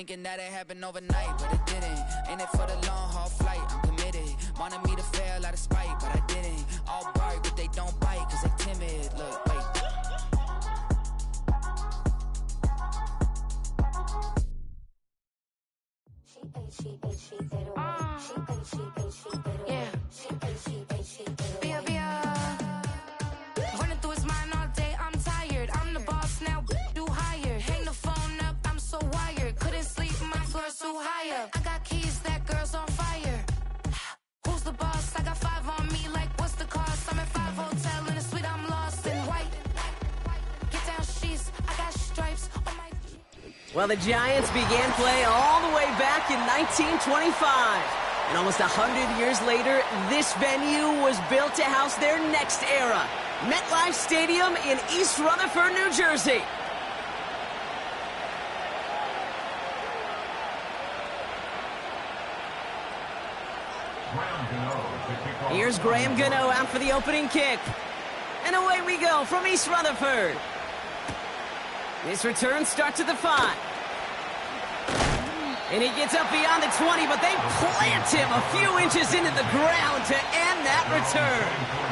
thinking that it happened overnight, but it didn't. Ain't it for the long haul flight? I'm committed. Wanted me to fail out of spite, but I didn't. All bark, but they don't bite, cause they timid. Look, wait. Running through his mind all day, I'm tired. I'm the boss now, do higher. Hang the phone up, I'm so wired. Couldn't sleep, my floor's too high. I got keys, that girl's on fire. Who's the boss? I got 5 on me, like what's the cost? I'm at 5 hotel in a suite, I'm lost in white. Get down sheets, I got stripes on my... Well, the Giants began play all the way back in 1925. And almost 100 years later, this venue was built to house their next era. MetLife Stadium in East Rutherford, New Jersey. Here's Graham Gano out for the opening kick. And away we go from East Rutherford. This return starts at the 5. And he gets up beyond the 20, but they plant him a few inches into the ground to end that return.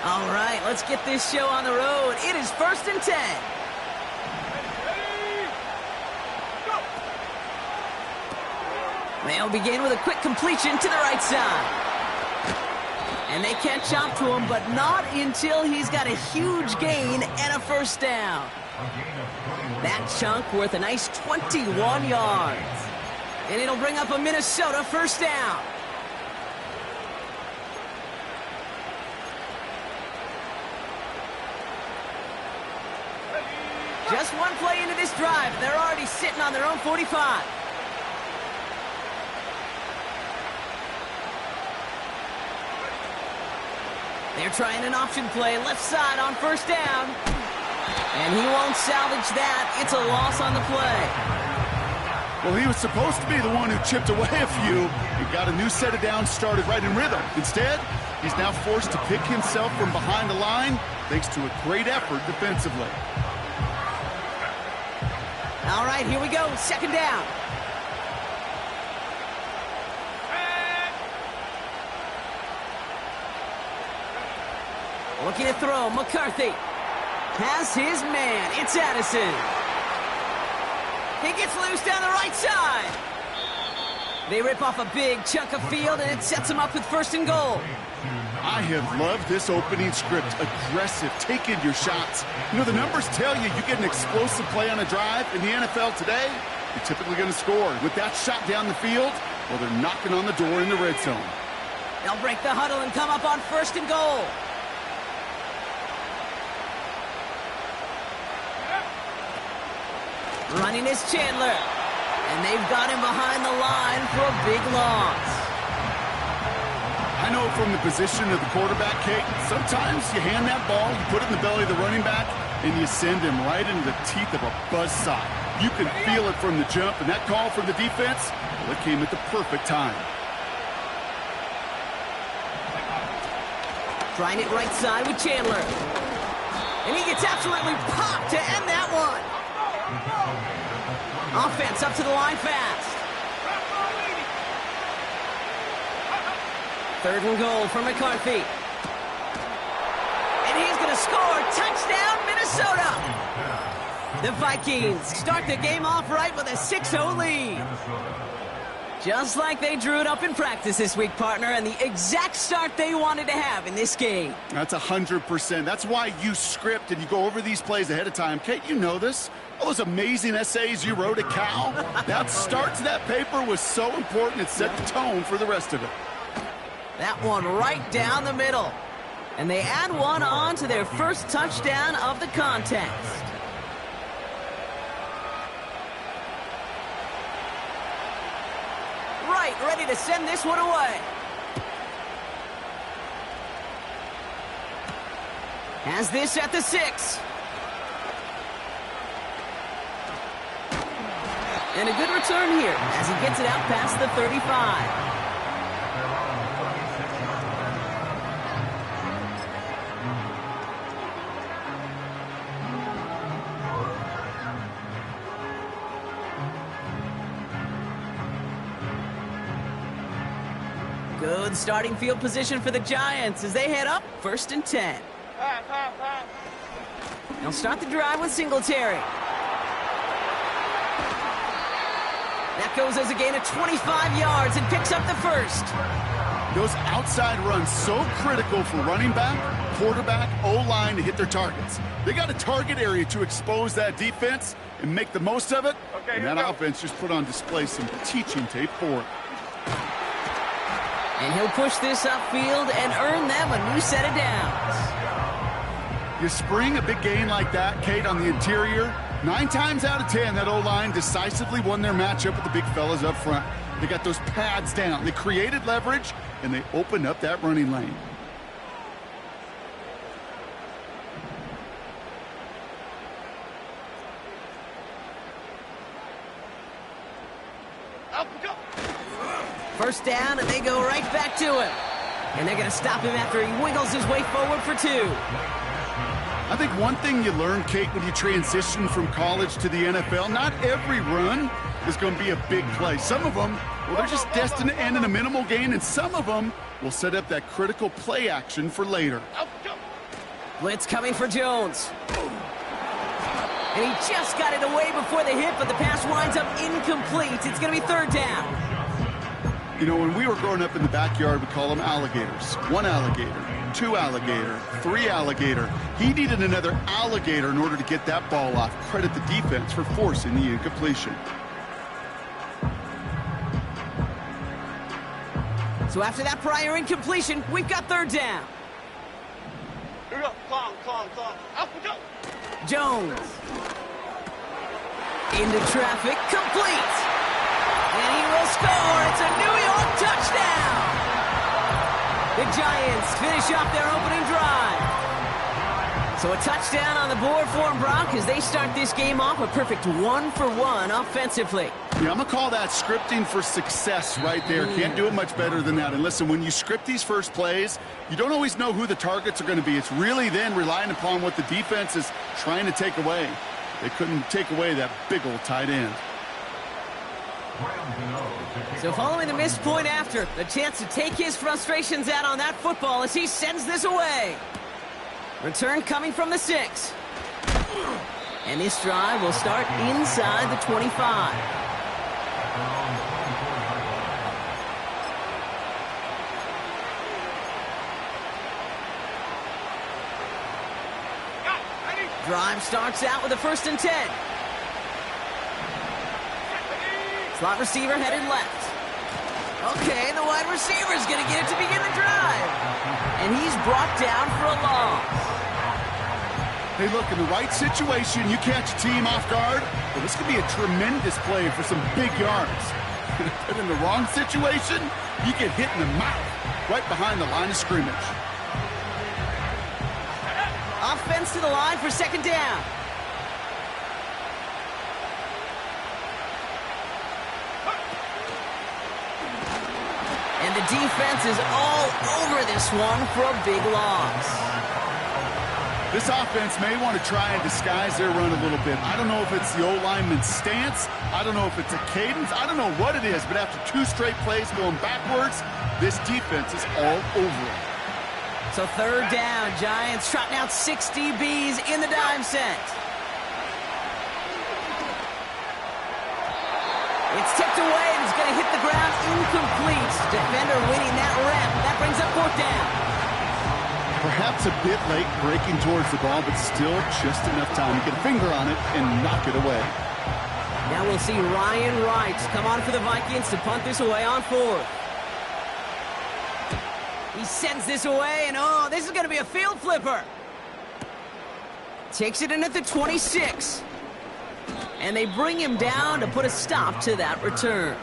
All right, let's get this show on the road. It is 1st and 10. They'll begin with a quick completion to the right side. And they catch up to him, but not until he's got a huge gain and a first down. That chunk worth a nice 21 yards. And it'll bring up a Minnesota first down. Just one play into this drive, they're already sitting on their own 45. They're trying an option play, left side on first down. And he won't salvage that. It's a loss on the play. Well, he was supposed to be the one who chipped away a few. He got a new set of downs started right in rhythm. Instead, he's now forced to pick himself from behind the line thanks to a great effort defensively. All right, here we go. 2nd down. Looking to throw. McCarthy has his man. It's Addison. He gets loose down the right side. They rip off a big chunk of field, and it sets him up with 1st and goal. I have loved this opening script. Aggressive, taking your shots. You know, the numbers tell you get an explosive play on a drive. In the NFL today, you're typically going to score. With that shot down the field, well, they're knocking on the door in the red zone. They'll break the huddle and come up on 1st and goal. Running is Chandler. And they've got him behind the line for a big loss. I know from the position of the quarterback, Kate, sometimes you hand that ball, you put it in the belly of the running back, and you send him right into the teeth of a buzzsaw. You can feel it from the jump, and that call from the defense, well, it came at the perfect time. Trying it right side with Chandler. And he gets absolutely popped to end that one. Offense up to the line fast. 3rd and goal for McCarthy. And he's going to score. Touchdown, Minnesota. The Vikings start the game off right with a 6-0 lead. Just like they drew it up in practice this week, partner, and the exact start they wanted to have in this game. That's 100%. That's why you script and you go over these plays ahead of time. Kate, you know this. All those amazing essays you wrote at Cal, that start to that paper was so important. It set the tone for the rest of it. That one right down the middle. And they add one on to their first touchdown of the contest. Right, ready to send this one away. Has this at the 6. And a good return here as he gets it out past the 35. Good starting field position for the Giants as they head up 1st and 10. They'll start the drive with Singletary. That goes as a gain of 25 yards and picks up the first. Those outside runs so critical for running back, quarterback, O-line to hit their targets. They got a target area to expose that defense and make the most of it. And that offense just put on display some teaching tape for it. And he'll push this upfield and earn them a new set of downs. You spring a big gain like that, Kate, on the interior, 9 times out of 10, that O-line decisively won their matchup with the big fellas up front. They got those pads down. They created leverage, and they opened up that running lane. First down, and they go right back to him. And they're going to stop him after he wiggles his way forward for 2. I think one thing you learn, Kate, when you transition from college to the NFL, not every run is going to be a big play. Some of them, well, they're just destined to end in a minimal gain, and some of them will set up that critical play action for later. Blitz coming for Jones. And he just got it away before the hit, but the pass winds up incomplete. It's going to be 3rd down. You know, when we were growing up in the backyard, we call them alligators. 1 alligator, 2 alligator, 3 alligator. He needed another alligator in order to get that ball off. Credit the defense for forcing the incompletion. So after that prior incompletion, we've got 3rd down. Jones. Into traffic, complete. And he will score. It's a New York touchdown. The Giants finish off their opening drive. So a touchdown on the board for them, Brock, as they start this game off a perfect 1-for-1 offensively. Yeah, I'm going to call that scripting for success right there. Can't do it much better than that. And listen, when you script these first plays, you don't always know who the targets are going to be. It's really then relying upon what the defense is trying to take away. They couldn't take away that big old tight end. So following the missed point after, the chance to take his frustrations out on that football as he sends this away. Return coming from the 6. And this drive will start inside the 25. Drive starts out with a 1st and 10. Slot receiver headed left. Okay, the wide receiver's going to get it to begin the drive. And he's brought down for a loss. Hey, look, in the right situation, you catch a team off guard, well, this could be a tremendous play for some big yards. But in the wrong situation, you get hit in the mouth right behind the line of scrimmage. Offense to the line for 2nd down. And the defense is all over this one for a big loss. This offense may want to try and disguise their run a little bit. I don't know if it's the O-lineman's stance. I don't know if it's a cadence. I don't know what it is, but after 2 straight plays going backwards, this defense is all over it. So 3rd down, Giants trotting out 6 DBs in the dime set. It's tipped away and it's going to hit the ground incomplete. Defender winning that rep. That brings up 4th down. Perhaps a bit late breaking towards the ball, but still just enough time to get a finger on it and knock it away. Now we'll see Ryan Wright come on for the Vikings to punt this away on 4th. He sends this away, and oh, this is going to be a field flipper. Takes it in at the 26. And they bring him down to put a stop to that return.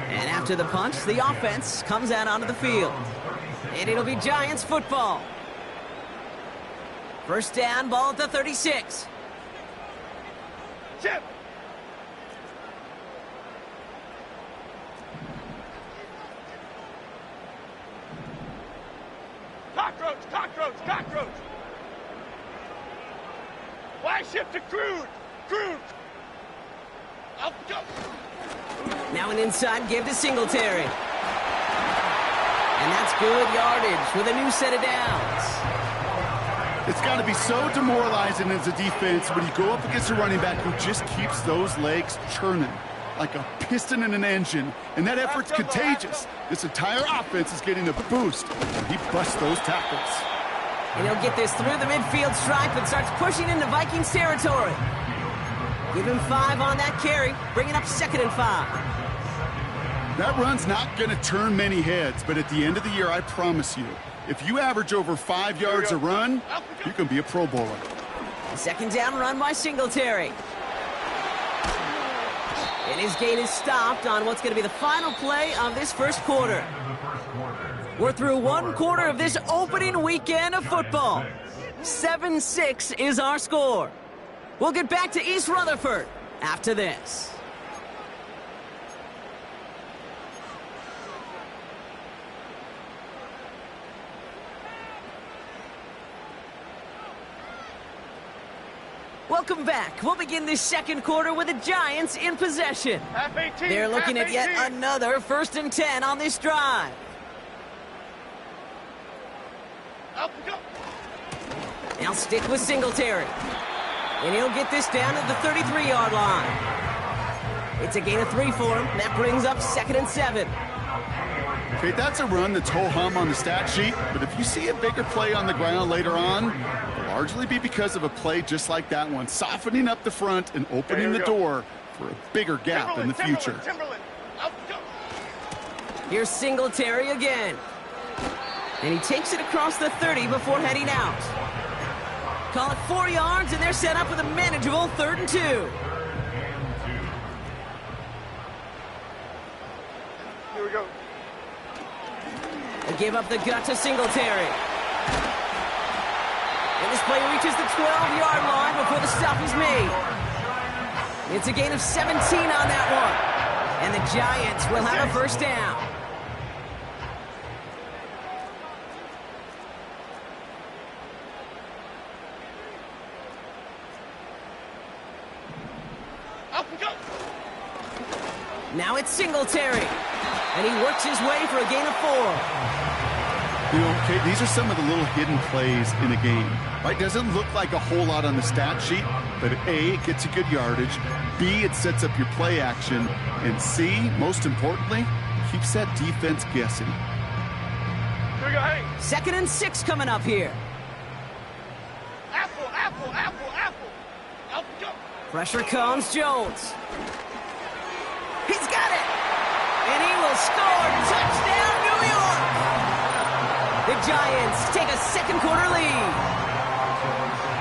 And after the punch, the offense comes out onto the field. And it'll be Giants football. 1st down, ball at the 36. Cockroach! Why shift to Crude? Up, go! Now an inside give to Singletary. And that's good yardage with a new set of downs. It's got to be so demoralizing as a defense when you go up against a running back who just keeps those legs churning like a piston in an engine, and that effort's contagious. This entire offense is getting a boost when he busts those tackles. And he'll get this through the midfield stripe and starts pushing into Vikings territory. Give him 5 on that carry, bringing up 2nd and 5. That run's not going to turn many heads, but at the end of the year, I promise you, if you average over 5 yards a run, you can be a Pro Bowler. 2nd down run by Singletary. And his gain is stopped on what's going to be the final play of this first quarter. We're through 1 quarter of this opening weekend of football. 7-6 is our score. We'll get back to East Rutherford after this. Welcome back. We'll begin this second quarter with the Giants in possession. They're looking at yet another 1st and 10 on this drive. Now stick with Singletary. And he'll get this down at the 33-yard line. It's a gain of 3 for him. That brings up 2nd and 7. Okay, that's a run that's ho-hum on the stat sheet, but if you see a bigger play on the ground later on, it'll largely be because of a play just like that one, softening up the front and opening the door for a bigger gap in the future. Here's Singletary again. And he takes it across the 30 before heading out. Call it 4 yards, and they're set up with a manageable 3rd and 2. Here we go. They give up the gut to Singletary. And this play reaches the 12-yard line before the stop is made. It's a gain of 17 on that one. And the Giants will have a 1st down. Now it's Singletary. And he works his way for a gain of 4. You know, Kate, these are some of the little hidden plays in a game. Right? Doesn't look like a whole lot on the stat sheet, but A, it gets you good yardage. B, it sets up your play action. And C, most importantly, keeps that defense guessing. Here we go, hey. 2nd and 6 coming up here. Apple. Up, go. Pressure comes Jones. He's got it. And he will score. Touchdown, New York. The Giants take a second quarter lead.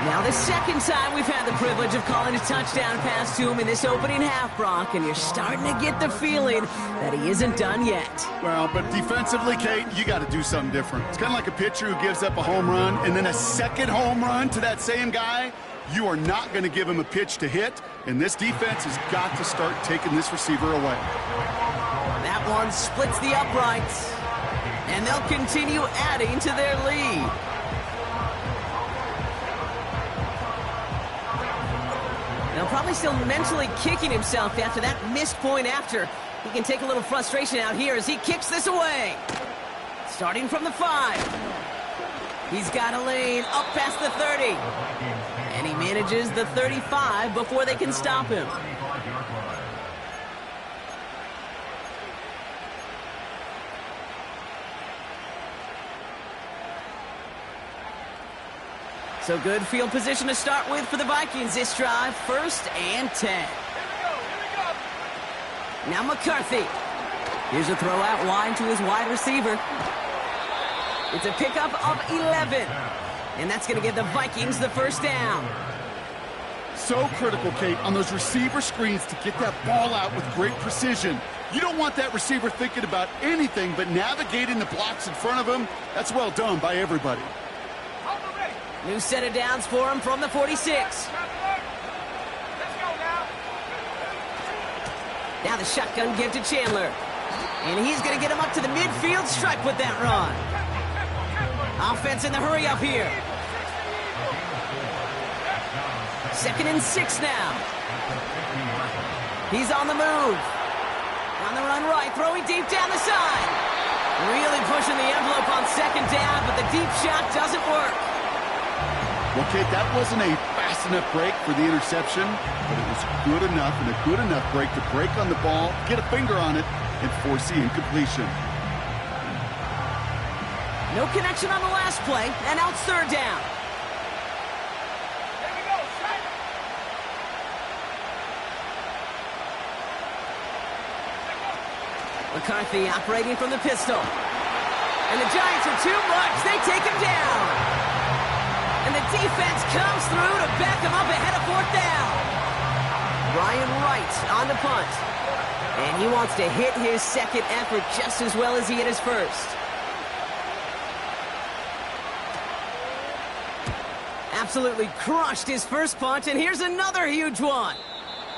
Now the second time we've had the privilege of calling a touchdown pass to him in this opening half, Brock, and you're starting to get the feeling that he isn't done yet. Well, but defensively, Kate, you got to do something different. It's kind of like a pitcher who gives up a home run and then a second home run to that same guy. You are not going to give him a pitch to hit, and this defense has got to start taking this receiver away. That one splits the uprights, and they'll continue adding to their lead. Now probably still mentally kicking himself after that missed point after. He can take a little frustration out here as he kicks this away. Starting from the 5. He's got a lane up past the 30. And he manages the 35 before they can stop him. So good field position to start with for the Vikings this drive. 1st and 10. Here we go. Now McCarthy. Here's a throw out wide to his wide receiver. It's a pickup of 11. And that's going to give the Vikings the 1st down. So critical, Kate, on those receiver screens to get that ball out with great precision. You don't want that receiver thinking about anything but navigating the blocks in front of him. That's well done by everybody. New set of downs for him from the 46. Let's go now. Now the shotgun give to Chandler. And he's going to get him up to the midfield stripe with that run. Offense in the hurry up here. 2nd and 6 now. He's on the move. On the run right, throwing deep down the side. Really pushing the envelope on 2nd down, but the deep shot doesn't work. Well, Kate, that wasn't a fast enough break for the interception, but it was good enough and a good enough break to break on the ball, get a finger on it, and force the incompletion. No connection on the last play, and now it's 3rd down. Here we go, strike. McCarthy operating from the pistol. And the Giants are too much. They take him down. And the defense comes through to back him up ahead of 4th down. Brian Wright on the punt. And he wants to hit his 2nd effort just as well as he hit his 1st. Absolutely crushed his 1st punt, and here's another huge one.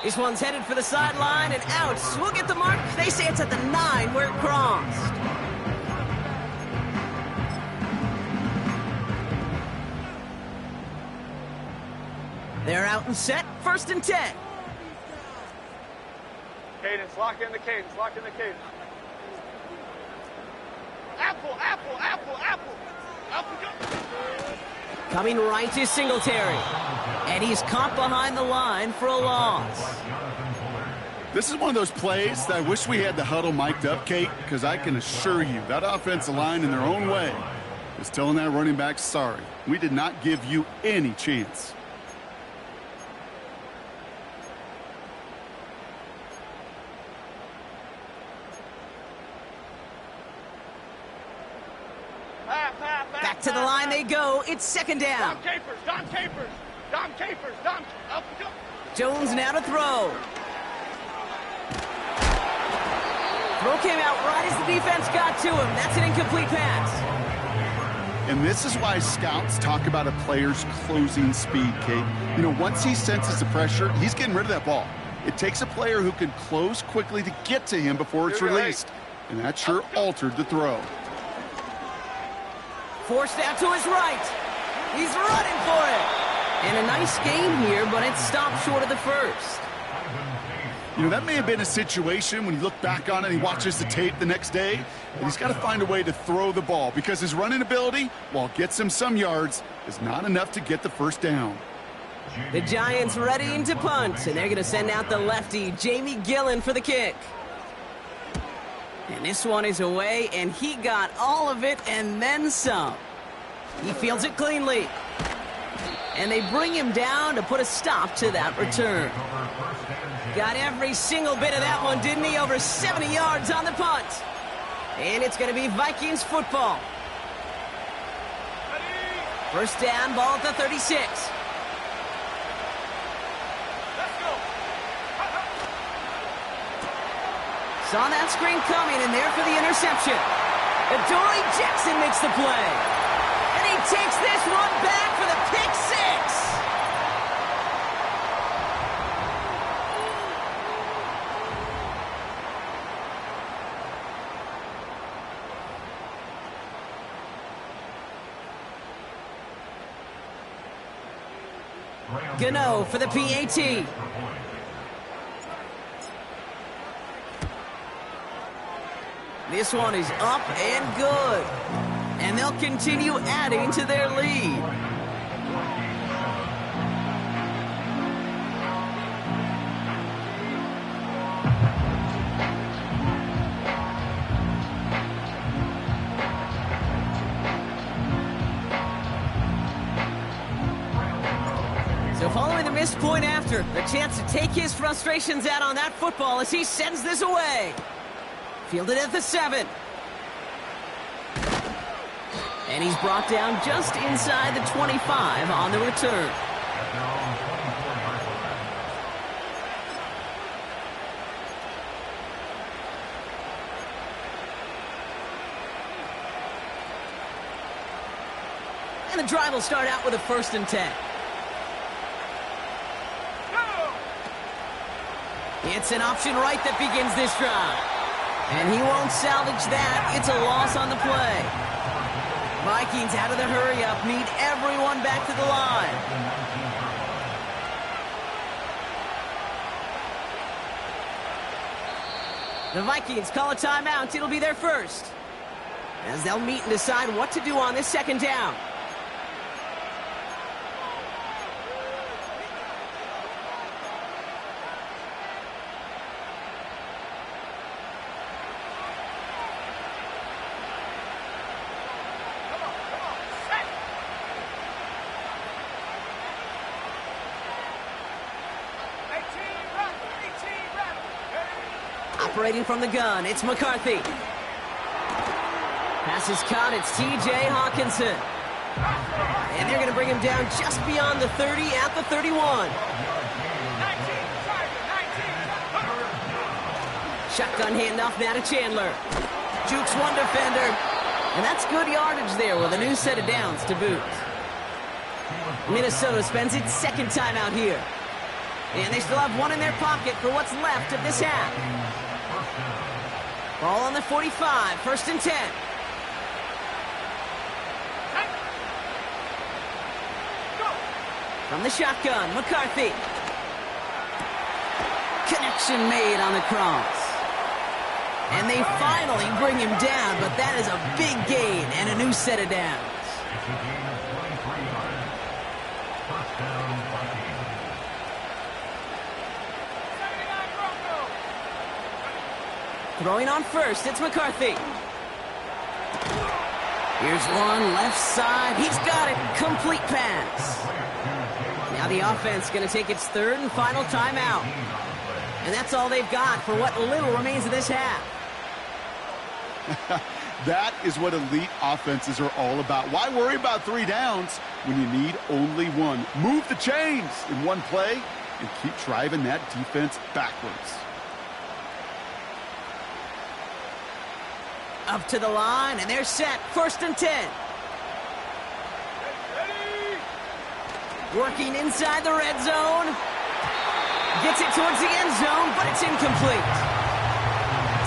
This one's headed for the sideline and out. We'll get the mark. They say it's at the 9 where it crossed. They're out and set. 1st and 10. Cadence, lock in the cadence, lock in the cadence. Apple, apple, apple, apple. Apple, go. Coming right is Singletary. And he's caught behind the line for a loss. This is one of those plays that I wish we had the huddle mic'd up, Kate, because I can assure you that offensive line in their own way is telling that running back, sorry, we did not give you any chance. Back to the line they go. It's 2nd down. Dom Capers, Dom Capers, Dom Capers, Dom, up, go. Jones now to throw. Throw came out right as the defense got to him. That's an incomplete pass. And this is why scouts talk about a player's closing speed, Kate. You know, once he senses the pressure, he's getting rid of that ball. It takes a player who can close quickly to get to him before it's released. And that sure altered the throw. Forced out to his right. He's running for it. And a nice game here, but it stopped short of the 1st. You know, that may have been a situation when you look back on it and he watches the tape the next day, and he's got to find a way to throw the ball because his running ability, while it gets him some yards, is not enough to get the 1st down. The Giants readying to punt, and they're going to send out the lefty, Jamie Gillen, for the kick. And this one is away, and he got all of it and then some. He fields it cleanly. And they bring him down to put a stop to that return. Got every single bit of that one, didn't he? Over 70 yards on the punt. And it's going to be Vikings football. 1st down, ball at the 36. Saw that screen coming, and there for the interception. Adoree Jackson makes the play. And he takes this one back for the pick 6. Gano for the PAT. This one is up and good. And they'll continue adding to their lead. So following the missed point after, a chance to take his frustrations out on that football as he sends this away. Fielded at the 7. And he's brought down just inside the 25 on the return. And the drive will start out with a 1st and 10. It's an option right that begins this drive. And he won't salvage that. It's a loss on the play. Vikings out of the hurry-up need everyone back to the line. The Vikings call a timeout. It'll be their first, as they'll meet and decide what to do on this second down. Operating from the gun, it's McCarthy. Pass is caught, it's T.J. Hawkinson. And they're going to bring him down just beyond the 30 at the 31. Shotgun handoff now to Chandler. Jukes one defender. And that's good yardage there with a new set of downs to boot. Minnesota spends its second timeout here. And they still have one in their pocket for what's left of this half. Ball on the 45, 1st and 10. From the shotgun, McCarthy. Connection made on the cross. And they finally bring him down, but that is a big gain and a new set of downs. Throwing on first, it's McCarthy. Here's one, left side. He's got it. Complete pass. Now the offense going to take its third and final timeout. And that's all they've got for what little remains of this half. That is what elite offenses are all about. Why worry about 3 downs when you need only one? Move the chains in one play and keep driving that defense backwards. Up to the line, and they're set. 1st and 10. Working inside the red zone. Gets it towards the end zone, but it's incomplete.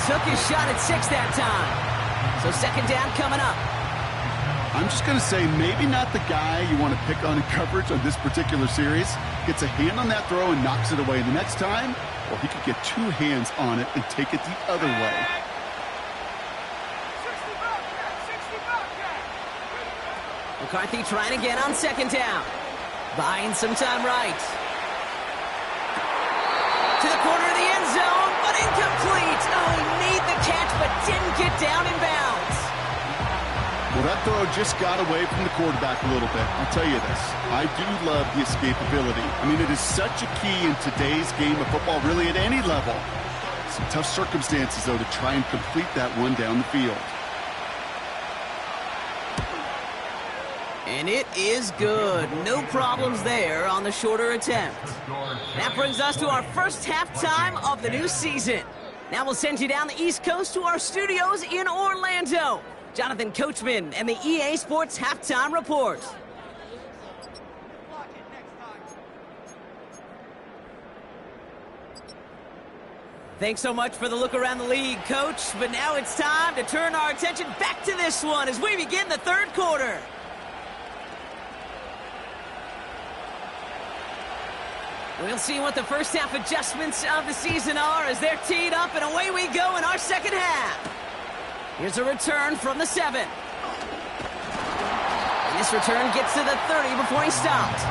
Took his shot at 6 that time. So second down coming up. I'm just going to say maybe not the guy you want to pick on in coverage on this particular series. Gets a hand on that throw and knocks it away the next time, or he could get 2 hands on it and take it the other way. McCarthy trying again on second down. Buying some time right. To the corner of the end zone, but incomplete. Oh, he made the catch, but didn't get down in bounds. Well, that throw just got away from the quarterback a little bit. I'll tell you this. I do love the escapability. I mean, it is such a key in today's game of football, really at any level. Some tough circumstances, though, to try and complete that one down the field. And it is good. No problems there on the shorter attempt. That brings us to our first halftime of the new season. Now we'll send you down the East Coast to our studios in Orlando. Jonathan Coachman and the EA Sports Halftime Report. Thanks so much for the look around the league, Coach. But now it's time to turn our attention back to this one as we begin the third quarter. We'll see what the first half adjustments of the season are as they're teed up, and away we go in our second half. Here's a return from the 7. And this return gets to the 30 before he stopped.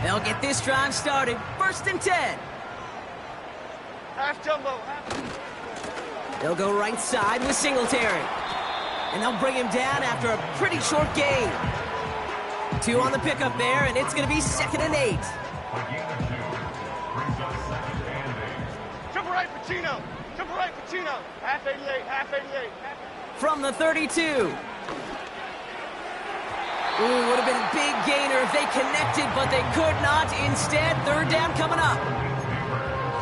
They'll get this drive started. 1st and 10. Half jumbo. They'll go right side with Singletary. And they'll bring him down after a pretty short gain. 2 on the pickup there, and it's going to be 2nd and 8. Jump right, Pacino. Jump right, Pacino. Half 88, half 88. From the 32. Ooh, would have been a big gainer if they connected, but they could not. Instead, 3rd down coming up.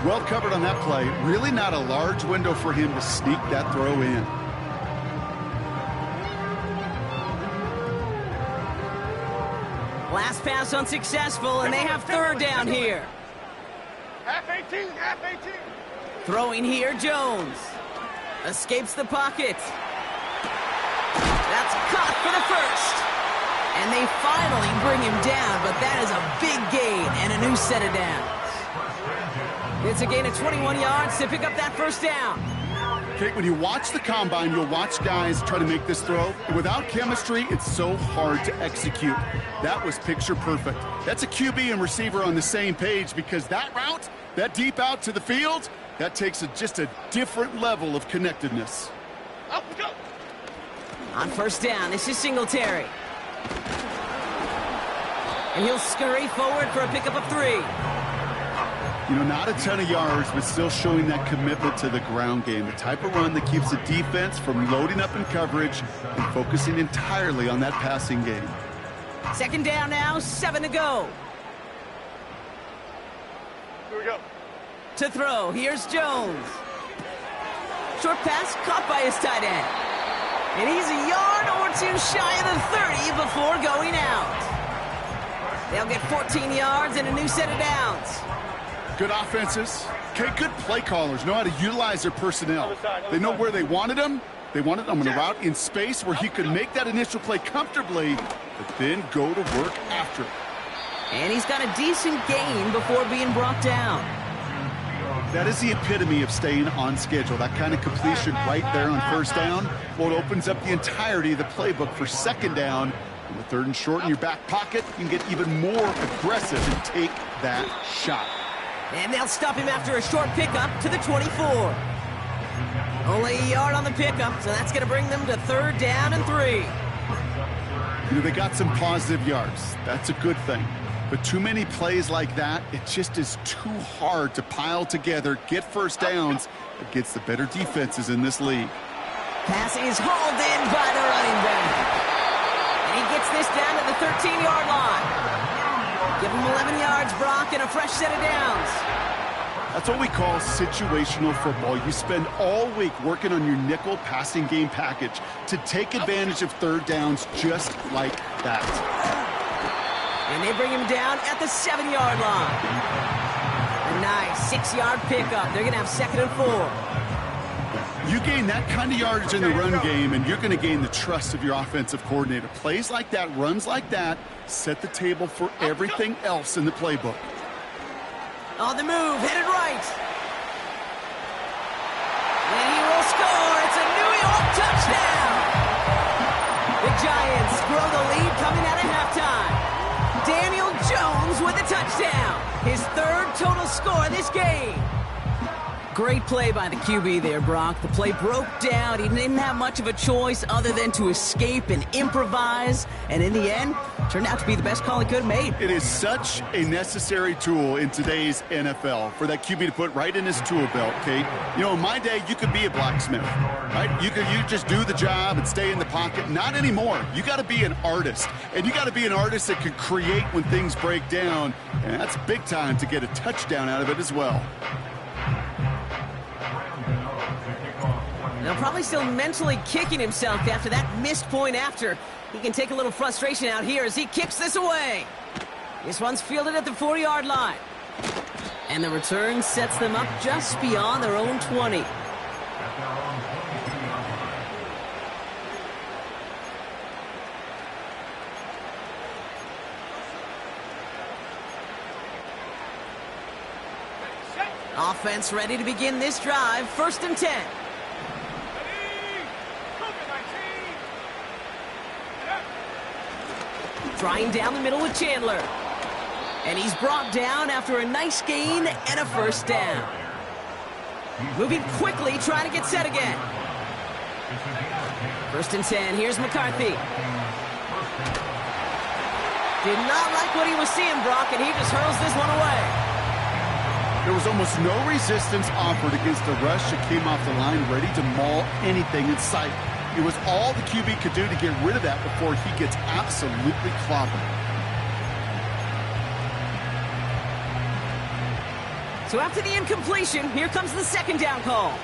Well covered on that play. Really not a large window for him to sneak that throw in. Last pass unsuccessful, and they have 3rd down here. Half 18, half 18. Throwing here, Jones. Escapes the pocket. That's caught for the first. And they finally bring him down, but that is a big gain and a new set of downs. It's a gain of 21 yards to pick up that first down. Kate, when you watch the combine, you'll watch guys try to make this throw. Without chemistry, it's so hard to execute. That was picture perfect. That's a QB and receiver on the same page, because that route, that deep out to the field, that takes just a different level of connectedness. Up we go. On first down, this is Singletary. And he'll scurry forward for a pickup of 3. You know, not a ton of yards, but still showing that commitment to the ground game. The type of run that keeps the defense from loading up in coverage and focusing entirely on that passing game. Second down now, 7 to go. Here we go. To throw, here's Jones. Short pass caught by his tight end. And he's a yard or 2 shy of the 30 before going out. They'll get 14 yards and a new set of downs. Good offenses. Okay, good play callers know how to utilize their personnel. They know where they wanted him. They wanted him on a route in space where he could make that initial play comfortably, but then go to work after it. And he's got a decent gain before being brought down. That is the epitome of staying on schedule. That kind of completion right there on first down. Well, it opens up the entirety of the playbook for second down. And with 3rd and short in your back pocket, you can get even more aggressive and take that shot. And they'll stop him after a short pickup to the 24. Only a yard on the pickup, so that's going to bring them to 3rd down and 3. You know, they got some positive yards. That's a good thing. But too many plays like that, it just is too hard to pile together, get first downs against the better defenses in this league. Pass is hauled in by the running back. And he gets this down to the 13-yard line. Give him 11 yards, Brock, and a fresh set of downs. That's what we call situational football. You spend all week working on your nickel passing game package to take advantage of 3rd downs just like that. And they bring him down at the 7-yard line. A nice 6-yard pickup. They're going to have 2nd and 4. You gain that kind of yardage in the run game, and you're going to gain the trust of your offensive coordinator. Plays like that, runs like that, set the table for everything else in the playbook. On the move, headed right. And he will score. It's a New York touchdown. The Giants grow the lead coming out of halftime. Daniel Jones with a touchdown. His 3rd total score this game. Great play by the QB there, Brock. The play broke down. He didn't have much of a choice other than to escape and improvise. And in the end, turned out to be the best call he could have made. It is such a necessary tool in today's NFL for that QB to put right in his tool belt, Kate. You know, in my day, you could be a blacksmith, right? You just do the job and stay in the pocket. Not anymore. You got to be an artist. And you got to be an artist that can create when things break down. And that's big time to get a touchdown out of it as well. Now, probably still mentally kicking himself after that missed point after. He can take a little frustration out here as he kicks this away. This one's fielded at the 4-yard line. And the return sets them up just beyond their own 20. Offense ready to begin this drive. 1st and 10. Trying down the middle with Chandler. And he's brought down after a nice gain and a 1st down. Moving quickly, trying to get set again. 1st and 10, here's McCarthy. Did not like what he was seeing, Brock, and he just hurls this one away. There was almost no resistance offered against a rush that came off the line ready to maul anything in sight. It was all the QB could do to get rid of that before he gets absolutely clobbered. So after the incompletion, here comes the 2nd down call.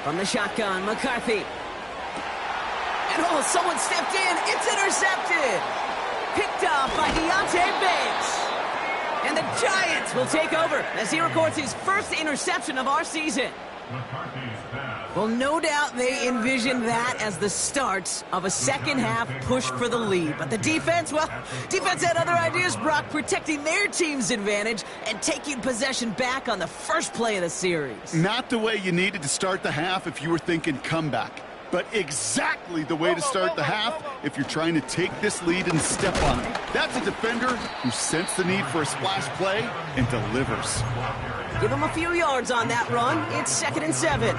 From the shotgun, McCarthy. And oh, someone stepped in. It's intercepted. Picked off by Ncaa Banks. And the Giants will take over as he records his first interception of our season. Well, no doubt they envisioned that as the start of a second-half push for the lead. But the defense, well, defense had other ideas, Brock, protecting their team's advantage and taking possession back on the first play of the series. Not the way you needed to start the half if you were thinking comeback, but exactly the way to start the half if you're trying to take this lead and step on it. That's a defender who sensed the need for a splash play and delivers. Give him a few yards on that run. It's 2nd and 7.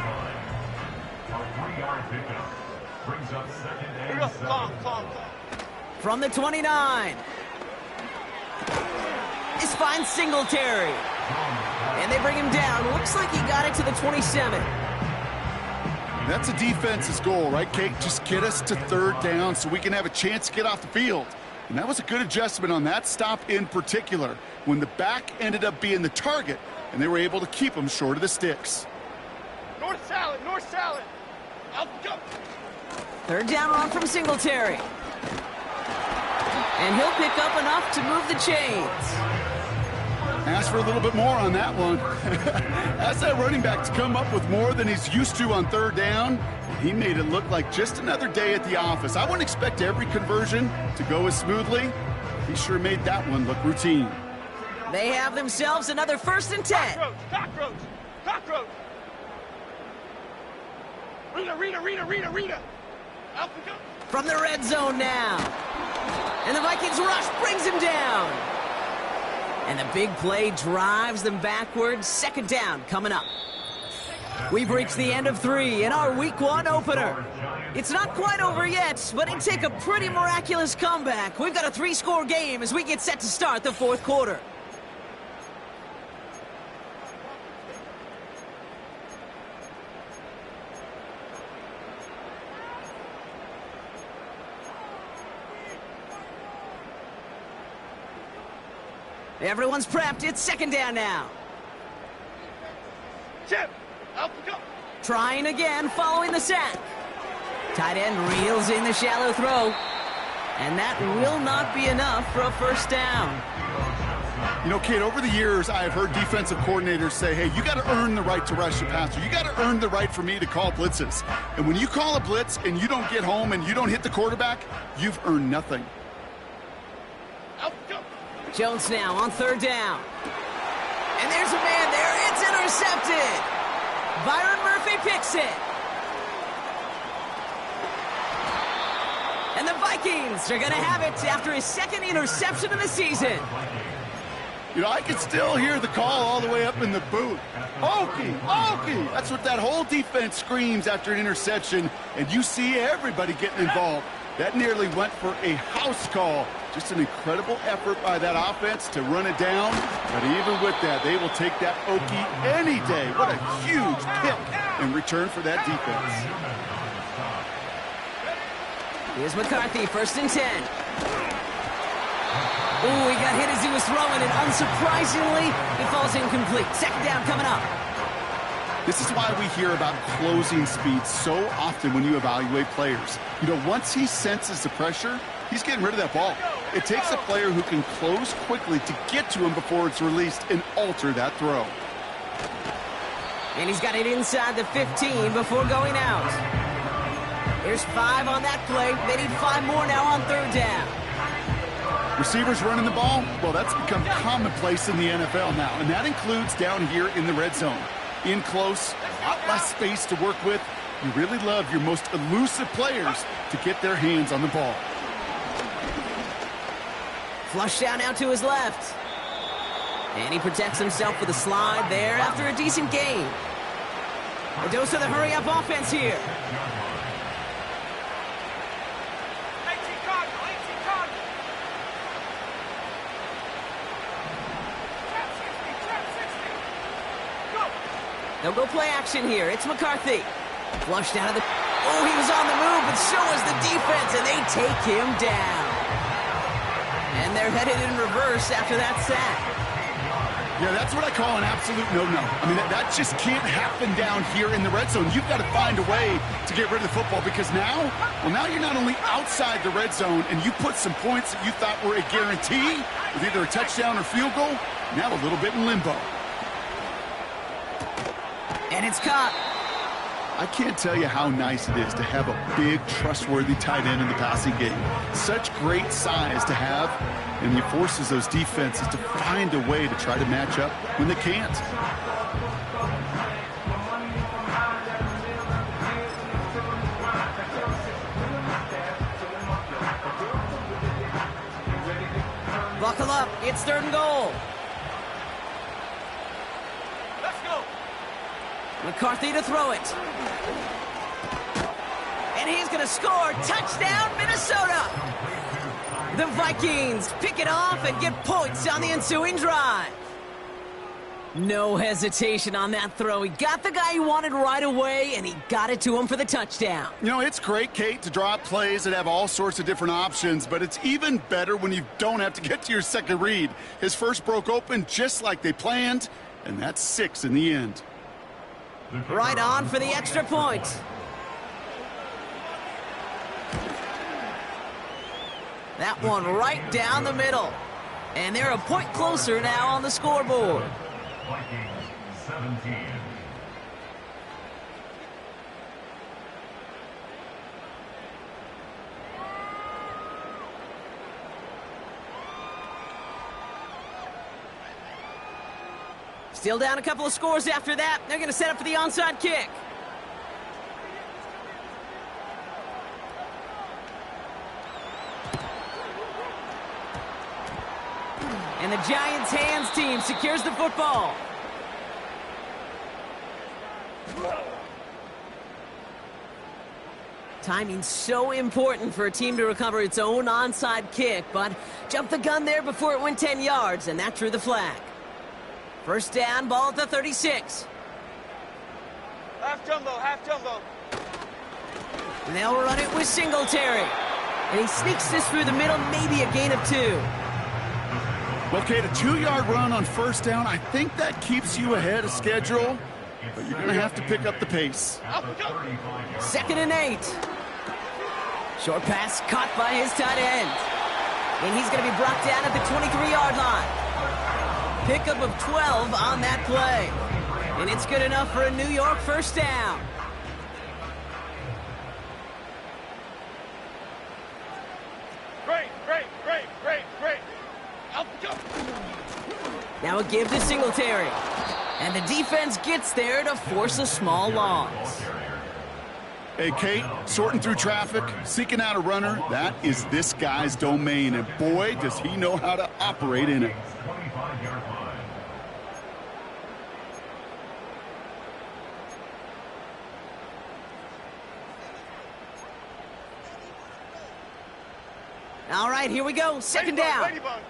From the 29. This finds Singletary. And they bring him down. Looks like he got it to the 27. That's a defense's goal, right, Kate? Just get us to 3rd down so we can have a chance to get off the field. And that was a good adjustment on that stop in particular, when the back ended up being the target, and they were able to keep him short of the sticks. North salad, north salad. I'll go. 3rd down run from Singletary. And he'll pick up enough to move the chains. Ask for a little bit more on that one. Ask that running back to come up with more than he's used to on 3rd down. He made it look like just another day at the office. I wouldn't expect every conversion to go as smoothly. He sure made that one look routine. They have themselves another 1st and 10. Cockroach, cockroach. Rita. Out we go. From the red zone now. And the Vikings rush brings him down. And the big play drives them backwards. 2nd down coming up. We've reached the end of 3 in our Week 1 opener. It's not quite over yet, but it'd take a pretty miraculous comeback. We've got a 3-score game as we get set to start the 4th quarter. Everyone's prepped. It's 2nd down now. Chip, out we go. Trying again, following the sack. Tight end reels in the shallow throw. And that will not be enough for a 1st down. You know, Kate, over the years, I've heard defensive coordinators say, hey, you got to earn the right to rush the passer. You got to earn the right for me to call blitzes. And when you call a blitz and you don't get home and you don't hit the quarterback, you've earned nothing. Out we go. Jones now on 3rd down. And there's a man there. It's intercepted. Byron Murphy picks it. And the Vikings are going to have it after his 2nd interception of the season. You know, I can still hear the call all the way up in the booth. Okie, Okie! That's what that whole defense screams after an interception, and you see everybody getting involved. That nearly went for a house call. Just an incredible effort by that offense to run it down. But even with that, they will take that Okie any day. What a huge pick in return for that defense. Here's McCarthy, 1st and 10. Ooh, he got hit as he was throwing, and unsurprisingly, it falls incomplete. 2nd down coming up. This is why we hear about closing speed so often when you evaluate players. You know, once he senses the pressure, he's getting rid of that ball. It takes a player who can close quickly to get to him before it's released and alter that throw. And he's got it inside the 15 before going out. There's 5 on that play. They need 5 more now on 3rd down. Receivers running the ball, well, that's become commonplace in the NFL now, and that includes down here in the red zone. In close, a lot less space to work with. You really love your most elusive players to get their hands on the ball. Flush down out to his left. And he protects himself with a slide there after a decent gain. A dose of the hurry-up offense here. They'll go play action here. It's McCarthy. Flushed out of the... Oh, he was on the move, but so was the defense, and they take him down. And they're headed in reverse after that sack. Yeah, that's what I call an absolute no-no. I mean, that just can't happen down here in the red zone. You've got to find a way to get rid of the football because now you're not only outside the red zone and you put some points that you thought were a guarantee with either a touchdown or field goal, now a little bit in limbo. And it's caught. I can't tell you how nice it is to have a big, trustworthy tight end in the passing game. Such great size to have, and he forces those defenses to find a way to try to match up when they can't. Buckle up. It's 3rd and goal. McCarthy to throw it. And he's going to score. Touchdown, Minnesota! The Vikings pick it off and get points on the ensuing drive. No hesitation on that throw. He got the guy he wanted right away, and he got it to him for the touchdown. You know, it's great, Kate, to draw up plays that have all sorts of different options, but it's even better when you don't have to get to your second read. His first broke open just like they planned, and that's 6 in the end. Right on for the extra point. That one right down the middle. And they're a point closer now on the scoreboard. Vikings 17. Still down a couple of scores after that. They're going to set up for the onside kick. And the Giants' hands team secures the football. Timing's so important for a team to recover its own onside kick, but jumped the gun there before it went 10 yards, and that drew the flag. First down, ball at the 36. Half jumbo. And they'll run it with Singletary. And he sneaks this through the middle, maybe a gain of 2. Well, Kate, a 2-yard run on first down, I think that keeps you ahead of schedule, but you're going to have to pick up the pace. 2nd and 8. Short pass caught by his tight end. And he's going to be brought down at the 23-yard line. Pickup of 12 on that play. And it's good enough for a New York first down. Great. Now a give to Singletary. And the defense gets there to force a small loss. Hey, Kate, sorting through traffic, seeking out a runner, that is this guy's domain. And boy, does he know how to operate in it. All right, here we go. Second down. Ladybug.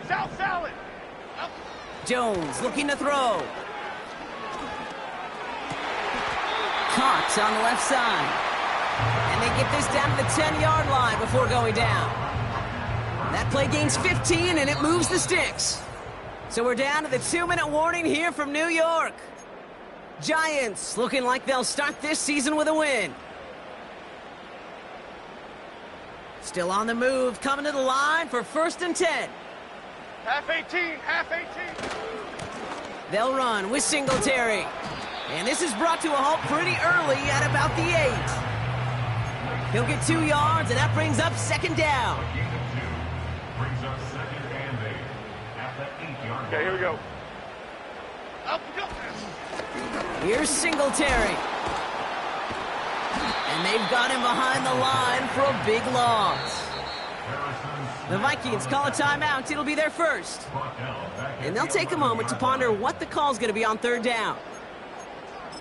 South salad. Jones looking to throw. Caught on the left side. And they get this down to the 10-yard line before going down. That play gains 15, and it moves the sticks. So we're down to the 2-minute warning here from New York. Giants looking like they'll start this season with a win. Still on the move, coming to the line for 1st and 10. Half 18. They'll run with Singletary. And this is brought to a halt pretty early at about the 8. He'll get 2 yards, and that brings up 2nd down. Brings up 2nd and 8 at the 8-yard line. Okay, here we go. Here's Singletary. And they've got him behind the line for a big loss. The Vikings call a timeout. It'll be their first. And they'll take a moment to ponder what the call's going to be on 3rd down.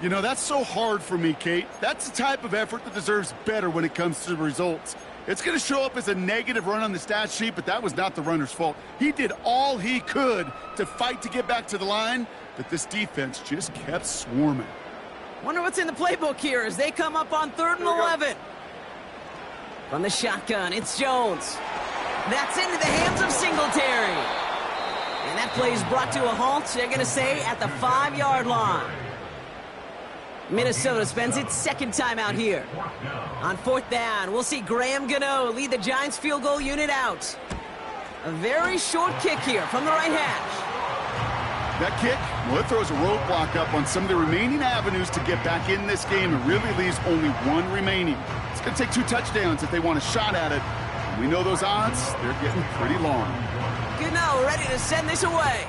You know, that's so hard for me, Kate. That's the type of effort that deserves better when it comes to the results. It's going to show up as a negative run on the stat sheet, but that was not the runner's fault. He did all he could to fight to get back to the line, but this defense just kept swarming. Wonder what's in the playbook here as they come up on 3rd and 11. From the shotgun, it's Jones. That's into the hands of Singletary. And that play is brought to a halt, they're going to say, at the 5-yard line. Minnesota spends its second timeout here. On 4th down, we'll see Graham Gano lead the Giants field goal unit out. A very short kick here from the right hash. That kick, well, it throws a roadblock up on some of the remaining avenues to get back in this game and really leaves only one remaining. It's going to take 2 touchdowns if they want a shot at it. And we know those odds, they're getting pretty long. Gano ready to send this away.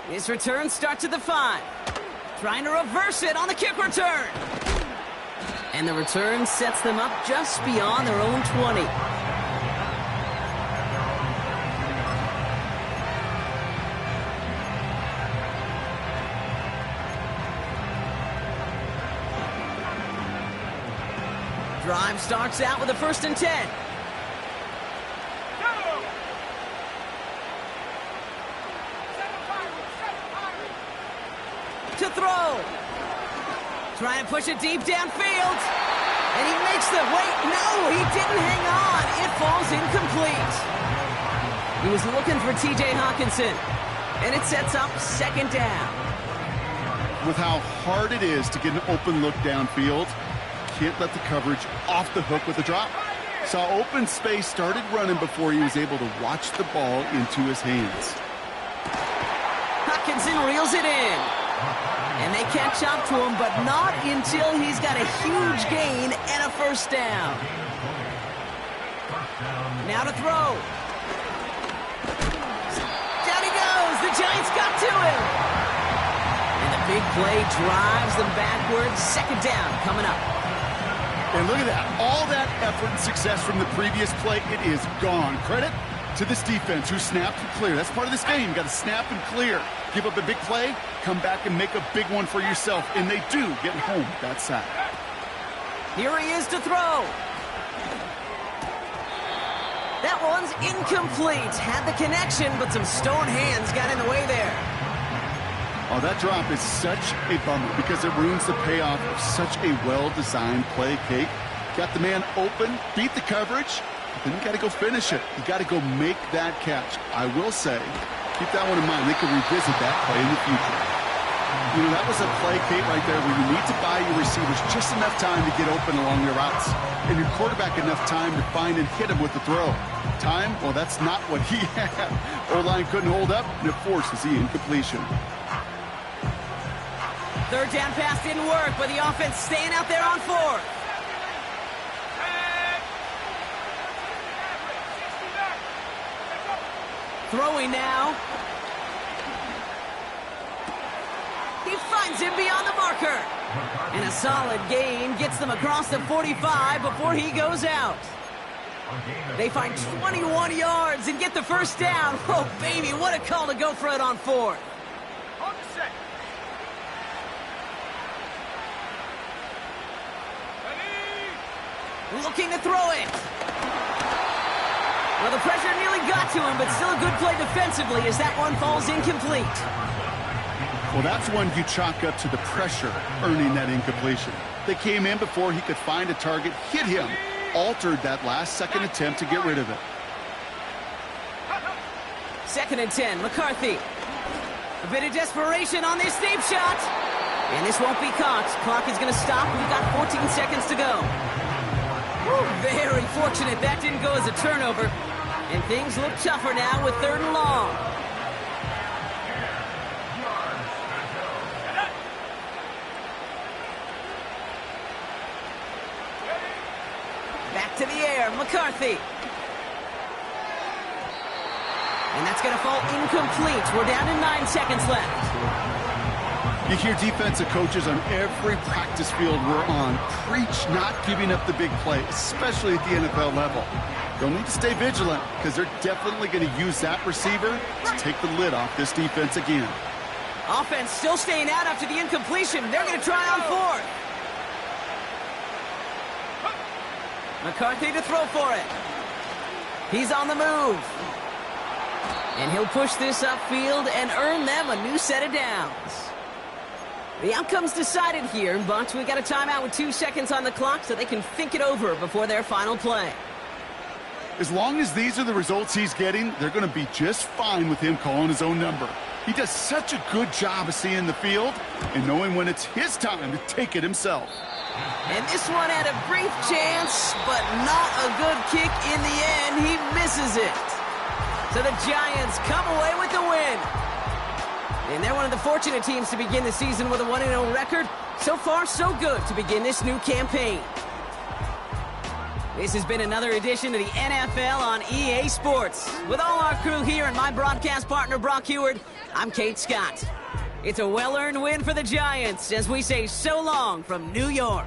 His return starts at the 5. Trying to reverse it on the kick return. And the return sets them up just beyond their own 20. Drive starts out with a 1st and 10. To throw. Trying to push it deep downfield. And he makes the wait. No, he didn't hang on. It falls incomplete. He was looking for T.J. Hawkinson. And it sets up 2nd down. With how hard it is to get an open look downfield, can't let the coverage off the hook with a drop. Saw open space, started running before he was able to watch the ball into his hands. Hawkinson reels it in. And they catch up to him, but not until he's got a huge gain and a 1st down. Now to throw. Down he goes. The Giants got to him. And the big play drives them backwards. 2nd down coming up. And look at that. All that effort and success from the previous play, it is gone. Credit to this defense who snapped and cleared. That's part of this game. You got to snap and clear. Give up a big play, come back and make a big one for yourself. And they do get home with that sack. Here he is to throw. That one's incomplete. Had the connection, but some stone hands got in the way there. Oh, that drop is such a bummer because it ruins the payoff of such a well-designed play, Kate. Got the man open, beat the coverage, but then you got to go finish it. You got to go make that catch. I will say, keep that one in mind. They can revisit that play in the future. You know, that was a play, Kate, right there where you need to buy your receivers just enough time to get open along their routes and your quarterback enough time to find and hit him with the throw. Time? Well, that's not what he had. O-line couldn't hold up, and it forces the incompletion. 3rd down pass didn't work, but the offense staying out there on 4th. Throwing now. He finds him beyond the marker. And a solid gain gets them across the 45 before he goes out. They find 21 yards and get the 1st down. Oh, baby, what a call to go for it on 4th. Looking to throw it. Well, the pressure nearly got to him, but still a good play defensively as that one falls incomplete. Well, that's one you chalk up to the pressure earning that incompletion. They came in before he could find a target, hit him, altered that last-second attempt to get rid of it. 2nd and 10, McCarthy. A bit of desperation on this deep shot. And this won't be caught. Clock is going to stop. We've got 14 seconds to go. Very fortunate that didn't go as a turnover. And things look tougher now with 3rd and long. Back to the air, McCarthy. And that's going to fall incomplete. We're down to 9 seconds left. You hear defensive coaches on every practice field we're on preach not giving up the big play, especially at the NFL level. They'll need to stay vigilant because they're definitely going to use that receiver to take the lid off this defense again. Offense still staying out after the incompletion. They're going to try on 4th. McCarthy to throw for it. He's on the move. And he'll push this upfield and earn them a new set of downs. The outcome's decided here, but we got a timeout with 2 seconds on the clock so they can think it over before their final play. As long as these are the results he's getting, they're going to be just fine with him calling his own number. He does such a good job of seeing the field and knowing when it's his time to take it himself. And this one had a brief chance, but not a good kick in the end. He misses it. So the Giants come away with the win. And they're one of the fortunate teams to begin the season with a 1-0 record. So far, so good to begin this new campaign. This has been another edition of the NFL on EA Sports. With all our crew here and my broadcast partner, Brock Heward, I'm Kate Scott. It's a well-earned win for the Giants as we say so long from New York.